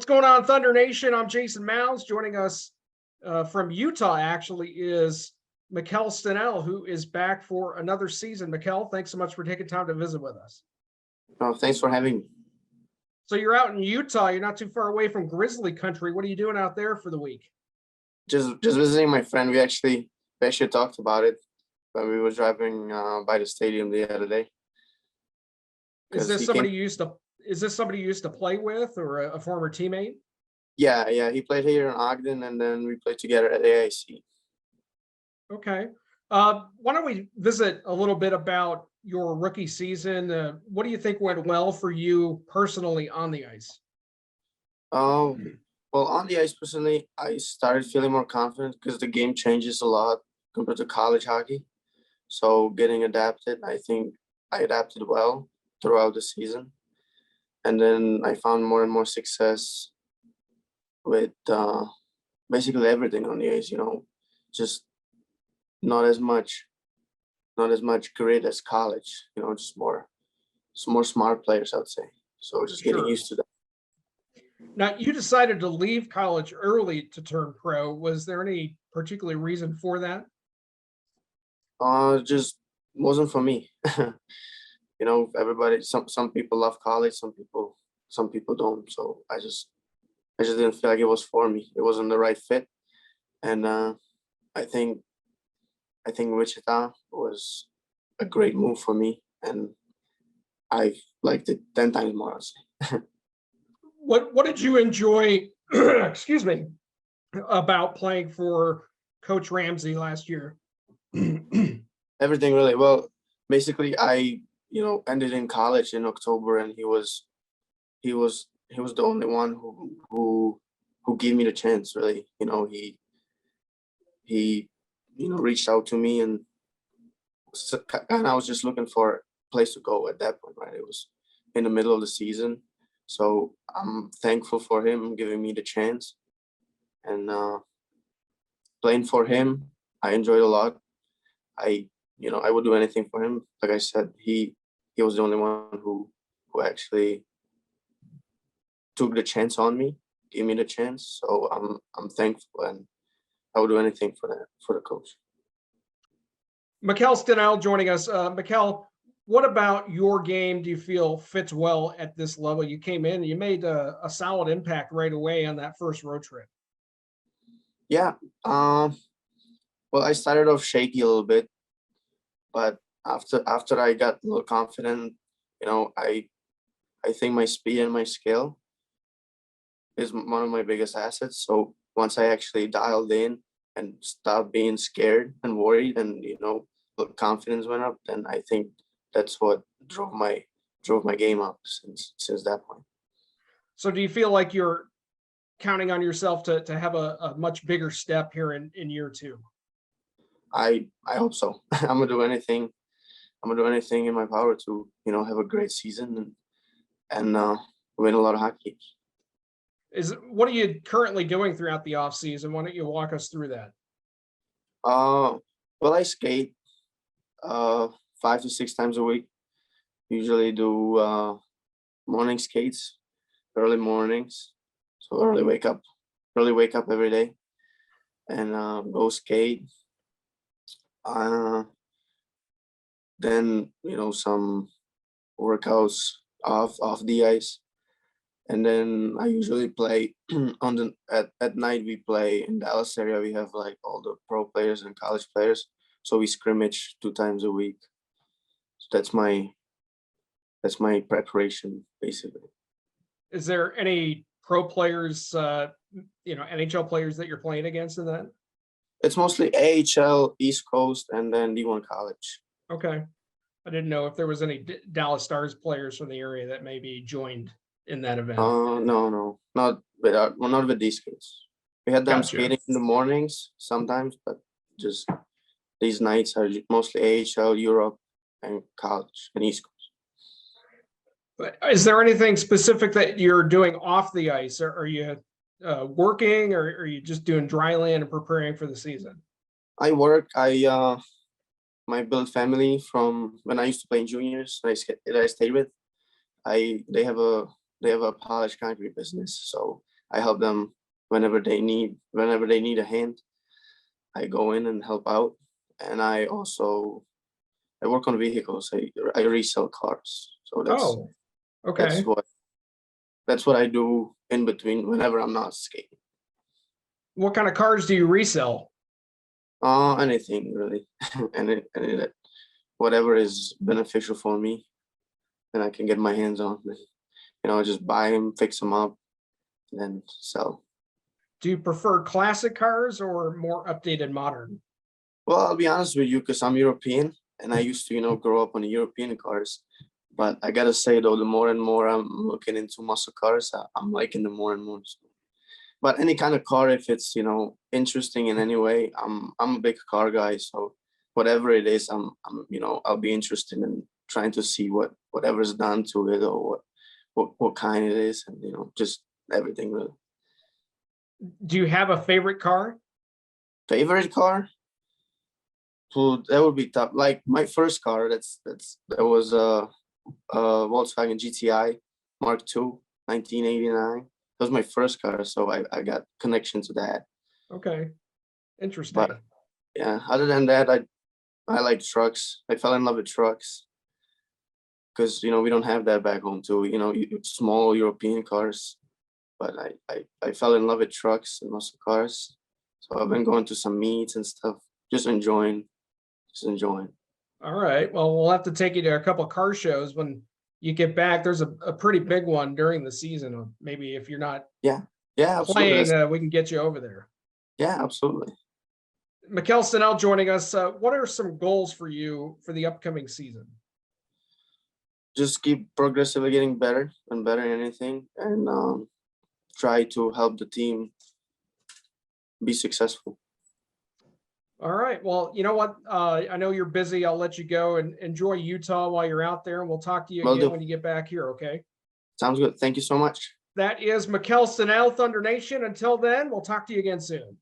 What's going on, Thunder Nation? I'm Jason Mounds. Joining us from Utah, actually, is Michal Stinil, who is back for another season. Mikel, thanks so much for taking time to visit with us. Oh, thanks for having me. So you're out in Utah. You're not too far away from Grizzly country. What are you doing out there for the week? Just visiting my friend. We actually talked about it when we were driving by the stadium the other day. Is this somebody you used to play with, or a former teammate? Yeah. He played here in Ogden, and then we played together at AIC. Okay. Why don't we visit a little bit about your rookie season? What do you think went well for you personally on the ice? Well, on the ice personally, I started feeling more confident because the game changes a lot compared to college hockey. So getting adapted, I think I adapted well throughout the season. And then I found more and more success with basically everything on the ice, just not as much grit as college, just more smart players, I would say. So just getting used to that. Now, you decided to leave college early to turn pro. Was there any particular reason for that? Just wasn't for me. Everybody, some people love college, some people don't. So I just didn't feel like it was for me. It wasn't the right fit. And I think Wichita was a great move for me, and I liked it 10 times more, I'd say. What did you enjoy, excuse me, about playing for Coach Ramsay last year? Everything really. Well, basically I, ended in college in October, and he was the only one who gave me the chance, really. He reached out to me, and I was just looking for a place to go at that point, right? It was in the middle of the season. So I'm thankful for him giving me the chance, and playing for him, I enjoyed a lot. I would do anything for him. Like I said, he was the only one who actually took the chance on me, gave me the chance. So I'm thankful, and I would do anything for the coach. Michal Stinil joining us. Mikel, what about your game do you feel fits well at this level? You came in, you made a solid impact right away on that first road trip. Yeah. Well, I started off shaky a little bit, but after I got a little confident, I think my speed and my skill is one of my biggest assets. So once I actually dialed in and stopped being scared and worried, and the confidence went up, then I think that's what drove my game up since that point. So do you feel like you're counting on yourself to have a much bigger step here in year two? I hope so. I'm gonna do anything in my power to have a great season and win a lot of hockey games. What are you currently doing throughout the off season? Why don't you walk us through that? Well, I skate 5 to 6 times a week. Usually do morning skates, early mornings. So early wake up every day, and go skate. Then some workouts off the ice, and then I usually play at night. We play in Dallas area. We have like all the pro players and college players, so we scrimmage 2 times a week. So that's my preparation, basically. Is there any pro players, NHL players that you're playing against in that? It's mostly AHL, East Coast, and then D1 college. Okay. I didn't know if there was any Dallas Stars players from the area that maybe joined in that event. No, not with these kids. We had them skating in the mornings sometimes, but just these nights are mostly AHL, Europe, and college and East Coast. But is there anything specific that you're doing off the ice? Are you working, or are you just doing dry land and preparing for the season? I work. My build family from when I used to play in juniors that I stayed with. They have a polished concrete business, so I help them whenever they need a hand. I go in and help out, and I work on vehicles. I resell cars, so Oh, okay. that's what I do in between whenever I'm not skating. What kind of cars do you resell? Anything really, and whatever is beneficial for me, and I can get my hands on. Just buy them, fix them up, and then sell. Do you prefer classic cars or more updated modern? Well, I'll be honest with you, because I'm European, and I used to, grow up on the European cars. But I gotta say though, the more and more I'm looking into muscle cars, I'm liking them more and more. But any kind of car, if it's interesting in any way, I'm a big car guy. So whatever it is, I'll be interested in trying to see whatever's done to it, or what kind it is, and just everything really. Do you have a favorite car? Favorite car? So that would be tough. Like my first car, that was a Volkswagen GTI Mark II, 1989. That was my first car, so I got connection to that. Okay, interesting. But yeah, other than that, I like trucks. I fell in love with trucks because we don't have that back home too. Small European cars. But I fell in love with trucks and muscle cars. So I've been going to some meets and stuff, just enjoying. All right. Well, we'll have to take you to a couple of car shows when you get back. There's a pretty big one during the season. Maybe if you're not Yeah, absolutely. playing, we can get you over there. Yeah, absolutely. Michal Stinil joining us. What are some goals for you for the upcoming season? Just keep progressively getting better and better in anything, and try to help the team be successful. All right. Well, you know what? I know you're busy. I'll let you go and enjoy Utah while you're out there. And we'll talk to you again when you get back here. Okay. Sounds good. Thank you so much. That is Michal Stinil, Thunder Nation. Until then, we'll talk to you again soon.